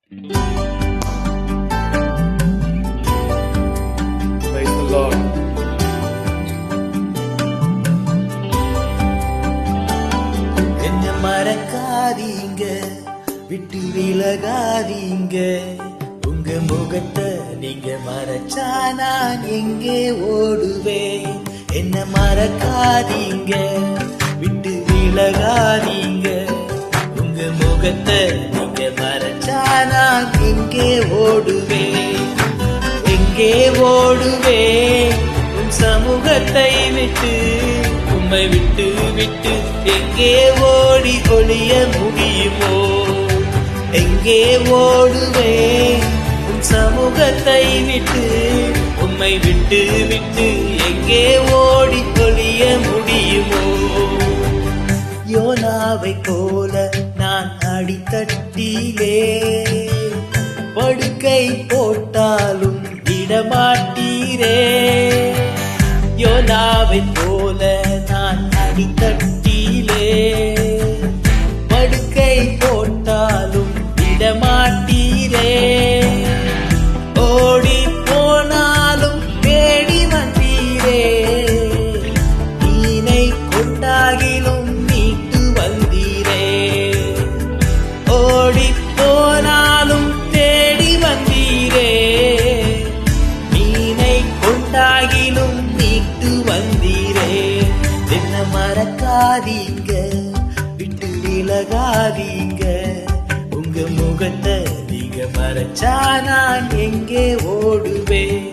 Praise the Lord. என்ன மறக்காதீங்க, விட்டு விலகாதீங்க. உங்க முகத்தை நீங்க மறைச்சா நான் எங்கே ஓடுவேன்? என்ன மறக்காதீங்க, விட்டு விலகாதீங்க. உங்க முகத்தை நீங்க மறைச்சா நான் எங்கே ஓடுவேன்? எங்கே ஓடுவேன்? உன் சமூகத்தை விட்டு, உம்மை விட்டு விட்டு எங்கே ஓடி ஒளிய முடியுமோ? எங்கே ஓடுவேன்? உன் சமூகத்தை விட்டு, உம்மை விட்டு விட்டு எங்கே ஓடி ஒளிய முடியுமோ? யோனாவை போல நான் அடித்தட்டிலே படுக்கை போட்டாலும் விடமாட்டீரே. யோனாவை போல நான் அடித்தட்டிலே படுக்கை போட்டாலும் விடமாட்டீரே. ஓடி போனாலும் தேடி வந்தீரே. நீனை கொண்டாகிலும் மீட்டு வந்தீரே. ஓடி போனாலும் தேடி வந்தீரே. நீனை கொண்டாகிலும் மீட்டு வந்தீரே. என்ன மறக்காதீங்க, விட்டு விலகாதீங்க. உங்க முகத்தை நீங்க மறைச்சா நான் எங்கே ஓடுவேன்?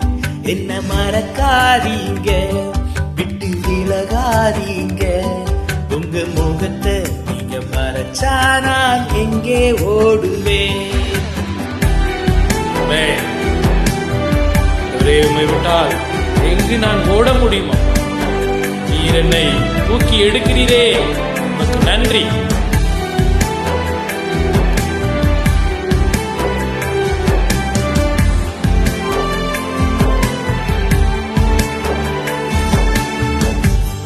என்ன மறக்காதீங்க, விட்டு விலகாதீங்க. உங்க முகத்தை நீங்க மறைச்சா நான் எங்கே ஓடுவேன்? உம்மை விட்டால் எங்கு நான் ஓட முடியுமா? நீர் என்னை தூக்கி எடுக்கிறீரே, உமக்கு நன்றி.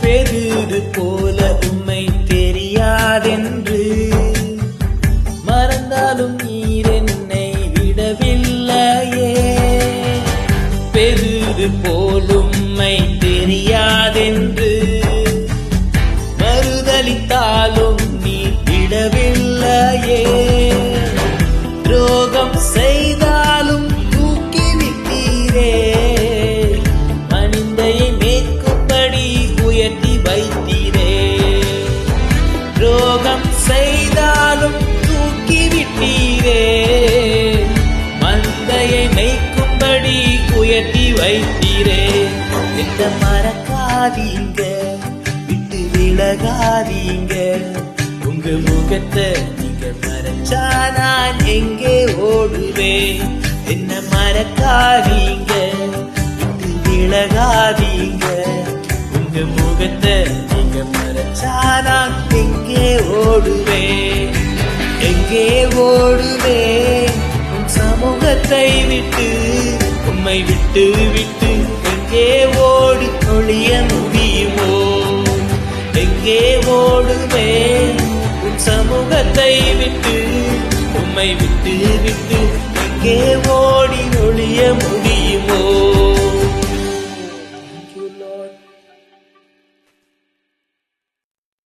பெரிது போல உம்மை தெரியாதென்று மறந்தாலும் நீர் என்னை விடவில்லையே. பெரிது போல் உம்மை தெரியாதென்று மறுதலித்தாலும் நீர் விடவில்லையே. துரோகம் செய்தாலும் தூக்கி விட்டீரே. மனிதையை மேற்கும்படி உயர்த்தி வைத்தீரே. துரோகம் செய்தாலும் தூக்கி விட்டீரே. மந்தையை மேய்க்கும்படி உயர்த்தி வைத்தீரே. என்ன மறக்காதீங்க, விட்டு விலகாதீங்க. உங்க முகத்தை நீங்க மறைச்சா நான் எங்கே ஓடுவேன்? என்ன மறக்காதீங்க, விட்டு விலகாதீங்க. உங்க முகத்தை நீங்க மறைச்சா நான் எங்கே ஓடுவேன்? எங்கே ஓடுவேன்? உன் சமூகத்தை விட்டு, உம்மை விட்டு விட்டு எங்கே ஓடி ஒளிய முடியுமோ? எங்கே ஓடுவேன்? உன் சமூகத்தை விட்டு, உம்மை விட்டு விட்டு எங்கே ஓடி ஒளிய முடியும்?